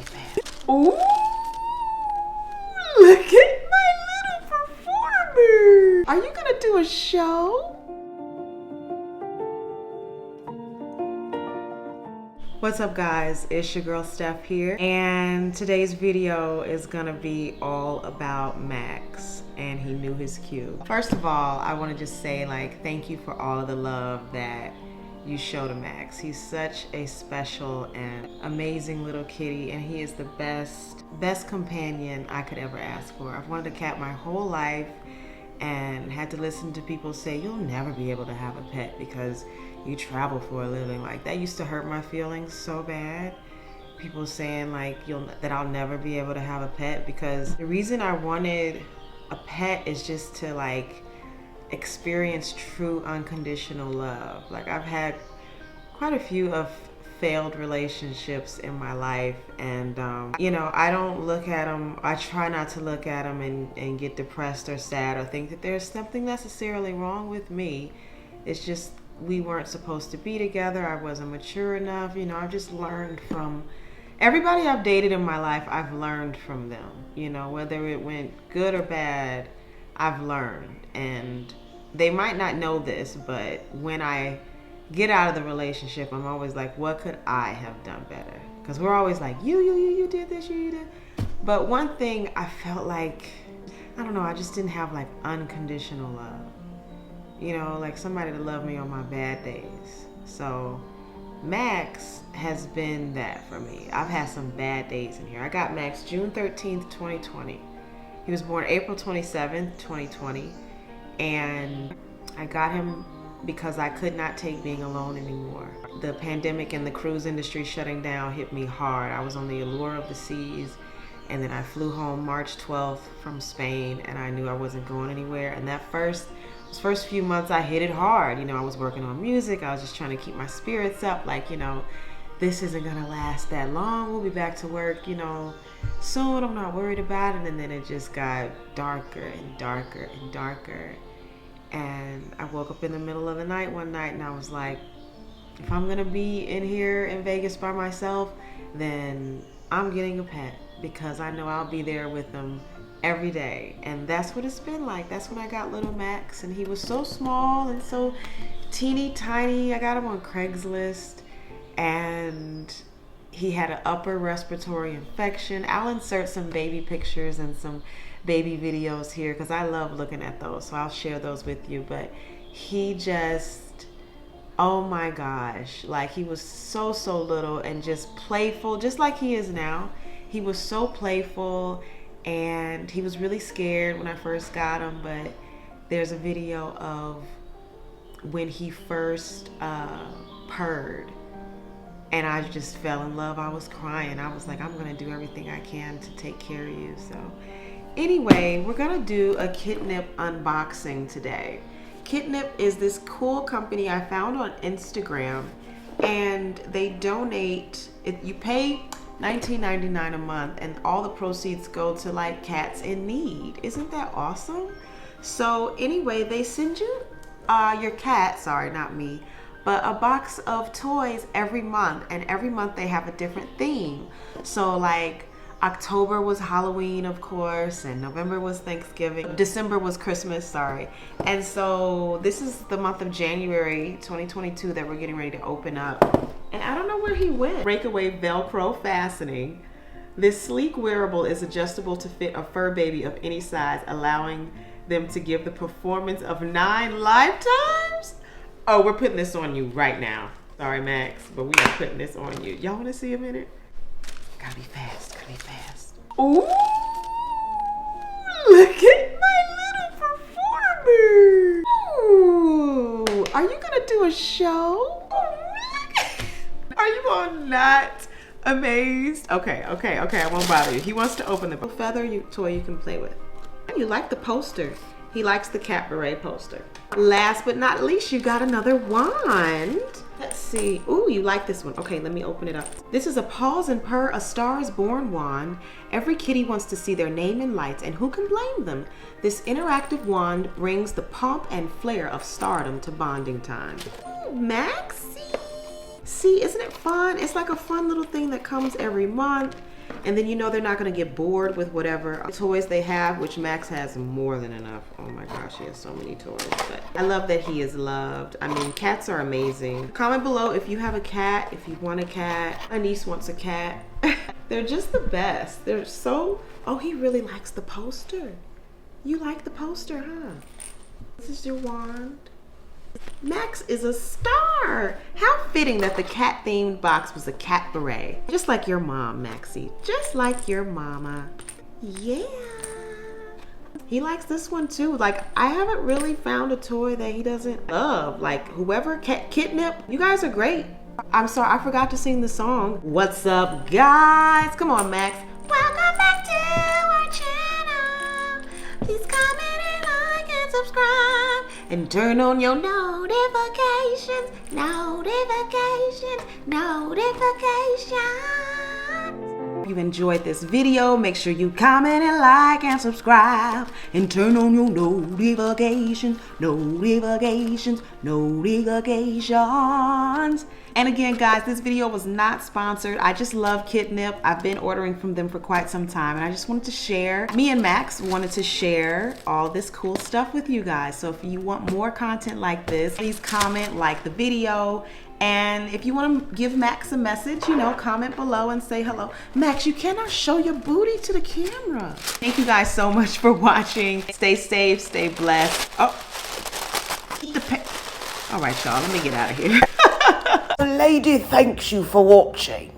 fast. Ooh! Look at my little performer! Are you gonna do a show? What's up guys, it's your girl Steph here, and today's video is gonna be all about Max, and he knew his cue. First of all, I want to just say thank you for all of the love that you show to Max. He's such a special and amazing little kitty, and he is the best companion I could ever ask for. I've wanted a cat my whole life and had to listen to people say you'll never be able to have a pet because you travel for a living. That used to hurt my feelings so bad. People saying that I'll never be able to have a pet, because the reason I wanted a pet is just to experience true unconditional love. I've had quite a few of failed relationships in my life, and I don't look at them, I try not to look at them and get depressed or sad or think that there's something necessarily wrong with me. It's just we weren't supposed to be together. I wasn't mature enough. I've just learned from everybody I've dated in my life. I've learned from them, whether it went good or bad, I've learned. And they might not know this, but when I get out of the relationship, I'm always like, what could I have done better? Because we're always like, you did this, you did. But one thing I felt I don't know, I just didn't have unconditional love. Somebody to love me on my bad days. So Max has been that for me. I've had some bad days in here. I got Max June 13th, 2020. He was born April 27th, 2020. And I got him because I could not take being alone anymore. The pandemic and the cruise industry shutting down hit me hard. I was on the allure of the seas, and then I flew home March 12th from Spain, and I knew I wasn't going anywhere. And those first few months I hit it hard. I was working on music. I was just trying to keep my spirits up. This isn't gonna last that long. We'll be back to work, soon. I'm not worried about it. And then it just got darker and darker and darker. And I woke up in the middle of the night one night and I was like, if I'm gonna be in here in Vegas by myself, then I'm getting a pet, because I know I'll be there with them every day. And that's what it's been like. That's when I got little Max, and he was so small and so teeny tiny. I got him on Craigslist, and he had an upper respiratory infection. I'll insert some baby pictures and some baby videos here because I love looking at those, so I'll share those with you. But he just, oh my gosh, he was so little and just playful, just like he is now. He was so playful, and he was really scared when I first got him. But there's a video of when he first purred, and I just fell in love. I was crying. I was like, I'm gonna do everything I can to take care of you. So anyway, we're gonna do a Kitnip unboxing today. Kitnip is this cool company I found on Instagram, and they donate, you pay $19.99 a month, and all the proceeds go to cats in need. Isn't that awesome? So anyway, they send you your cat, sorry, not me, but a box of toys every month, and every month they have a different theme. So October was Halloween, of course, and November was Thanksgiving. December was Christmas, sorry. And so this is the month of January 2022 that we're getting ready to open up. And I don't know where he went. Breakaway Velcro fastening. This sleek wearable is adjustable to fit a fur baby of any size, allowing them to give the performance of 9 lifetimes. Oh, we're putting this on you right now. Sorry, Max, but we are putting this on you. Y'all want to see a minute? Gotta be fast, gotta be fast. Ooh, look at my little performer. Ooh, are you gonna do a show? Are you all not amazed? Okay, I won't bother you. He wants to open the feather toy you can play with. You like the poster. He likes the cat beret poster. Last but not least, you got another wand. Let's see. Ooh, you like this one. Okay, let me open it up. This is a Pause and Purr, A Star is Born wand. Every kitty wants to see their name in lights, and who can blame them? This interactive wand brings the pomp and flair of stardom to bonding time. Ooh, Maxie. See, isn't it fun? It's like a fun little thing that comes every month. And then you know they're not gonna get bored with whatever toys they have, which Max has more than enough. Oh my gosh, he has so many toys. But I love that he is loved. I mean, cats are amazing. Comment below if you have a cat, if you want a cat. My niece wants a cat. They're just the best. They're so, oh, he really likes the poster. You like the poster, huh? This is your wand. Max is a star. How fitting that the cat themed box was a cat beret. Just like your mom, Maxie. Just like your mama. Yeah. He likes this one too. Like, I haven't really found a toy that he doesn't love. Like, whoever, Kitnip, you guys are great. I'm sorry, I forgot to sing the song. What's up, guys? Come on, Max. Welcome back to our channel. Please comment and like and subscribe. And turn on your notifications. If you enjoyed this video, make sure you comment and like and subscribe. And turn on your notifications. And again, guys, this video was not sponsored. I just love Kitnip. I've been ordering from them for quite some time, and I just wanted to share. Me and Max wanted to share all this cool stuff with you guys. So if you want more content like this, please comment, like the video. And if you want to give Max a message, you know, comment below and say hello. Max, you cannot show your booty to the camera. Thank you guys so much for watching. Stay safe, stay blessed. Oh, eat the all right, y'all, let me get out of here. The lady thanks you for watching.